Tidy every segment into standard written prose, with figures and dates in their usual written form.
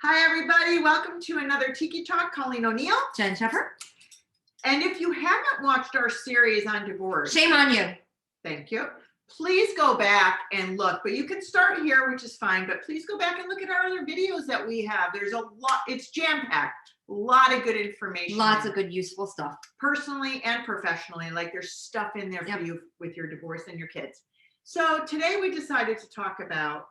Hi, everybody. Welcome to another Tiki Talk. Colleen O'Neill. Jen Scheffer. And if you haven't watched our series on divorce, Shame on you. Thank you. Please go back and look. But you can start here, which is fine. But please go back and look at our other videos that we have. There's a lot. It's jam-packed. A lot of good information. Lots of good, useful stuff. Personally and professionally. Like there's stuff in there for you with your divorce and your kids. So today we decided to talk about,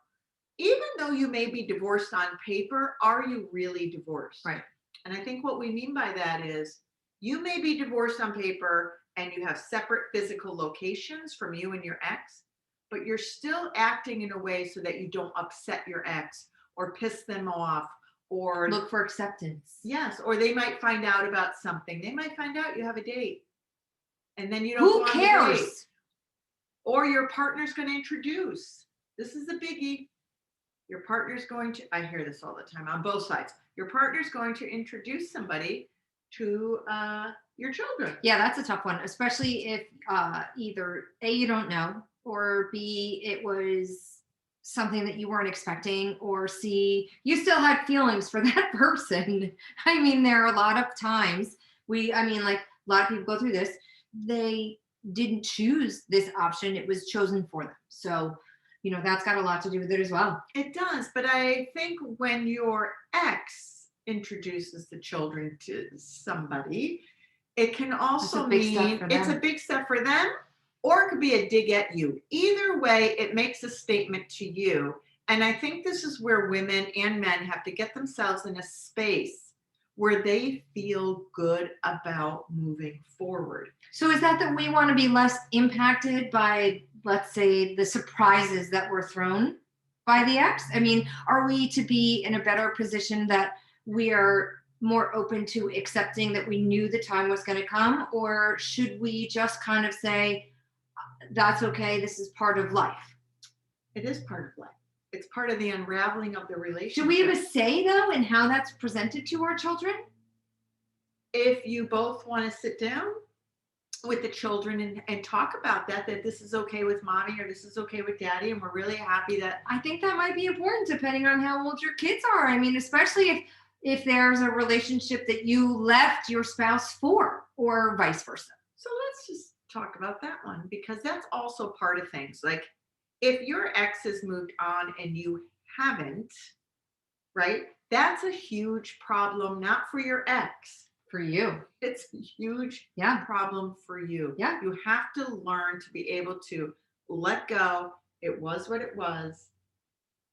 even though you may be divorced on paper, are you really divorced? Right. And I think what we mean by that is you may be divorced on paper and you have separate physical locations from you and your ex, but you're still acting in a way so that you don't upset your ex or piss them off or look for acceptance. Yes, or they might find out about something. They might find out you have a date and then you don't Who go on the cares? date. Or your partner's going to introduce. This is a biggie. Your partner's going to, I hear this all the time on both sides. Your partner's going to introduce somebody to your children. Yeah, that's a tough one, especially if either A, you don't know, or B, it was something that you weren't expecting, or C, you still had feelings for that person. I mean, there are a lot of times like a lot of people go through this. They didn't choose this option. It was chosen for them. So, that's got a lot to do with it as well. It does. But I think when your ex introduces the children to somebody, it can also mean it's a big step for them, or it could be a dig at you. Either way, it makes a statement to you. And I think this is where women and men have to get themselves in a space where they feel good about moving forward. So is that we want to be less impacted by, let's say, the surprises that were thrown by the ex? I mean, are we to be in a better position that we are more open to accepting that we knew the time was going to come? Or should we just kind of say, that's okay, this is part of life? It is part of life. It's part of the unraveling of the relationship. Should we have a say, though, in how that's presented to our children? If you both want to sit down with the children and talk about that this is okay with mommy or this is okay with daddy, and we're really happy that. I think that might be important depending on how old your kids are. I mean, especially if there's a relationship that you left your spouse for, or vice versa. So let's just talk about that one, because that's also part of things. Like if your ex has moved on and you haven't, right? That's a huge problem, not for your ex. For you. It's a huge problem for you. Yeah. You have to learn to be able to let go. It was what it was.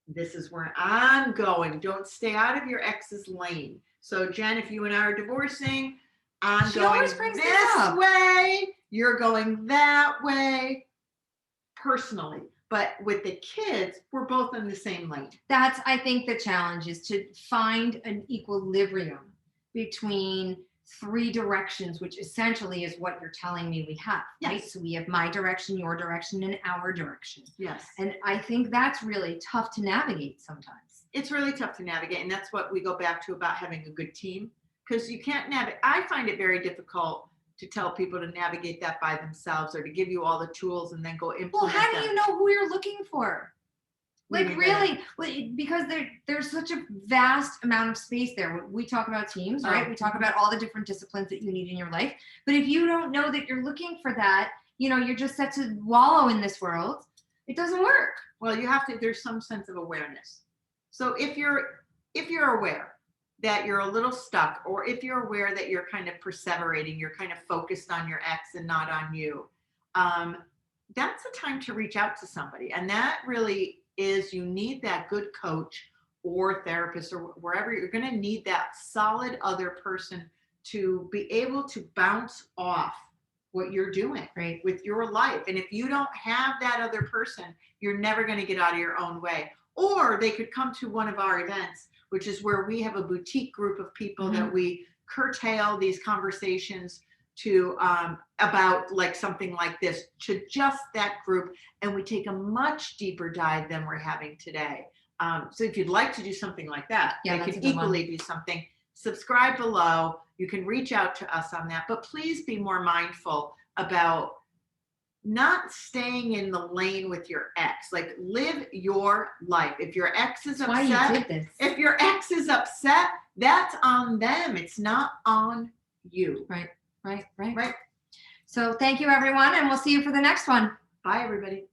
This is where I'm going. Don't stay out of your ex's lane. So Jen, if you and I are divorcing, I'm going this way. You're going that way. Personally. But with the kids, we're both in the same lane. That's, I think, the challenge is to find an equilibrium between three directions, which essentially is what you're telling me we have, right? So we have my direction, your direction, and our direction. Yes. And I think that's really tough to navigate sometimes. It's really tough to navigate. And that's what we go back to about having a good team, because you can't navigate. I find it very difficult to tell people to navigate that by themselves, or to give you all the tools and then go implement them. Well, how do you know who you're looking for? Like really, because there's such a vast amount of space there. We talk about teams, right? We talk about all the different disciplines that you need in your life. But if you don't know that you're looking for that, you're just set to wallow in this world. It doesn't work. Well, you have to, there's some sense of awareness. So if you're aware that you're a little stuck, or if you're aware that you're kind of perseverating, you're kind of focused on your ex and not on you, that's the time to reach out to somebody. And that really is, you need that good coach or therapist or wherever. You're going to need that solid other person to be able to bounce off what you're doing with your life. And if you don't have that other person, you're never going to get out of your own way. Or they could come to one of our events, which is where we have a boutique group of people that we curtail these conversations to about like something like this, to just that group, and we take a much deeper dive than we're having today. So if you'd like to do something like that, they could equally do something. Subscribe below. You can reach out to us on that, but please be more mindful about not staying in the lane with your ex. Like, live your life. If your ex is That's why you upset, did this. if your ex is upset, that's on them. It's not on you. Right. Right. So thank you, everyone, and we'll see you for the next one. Bye, everybody.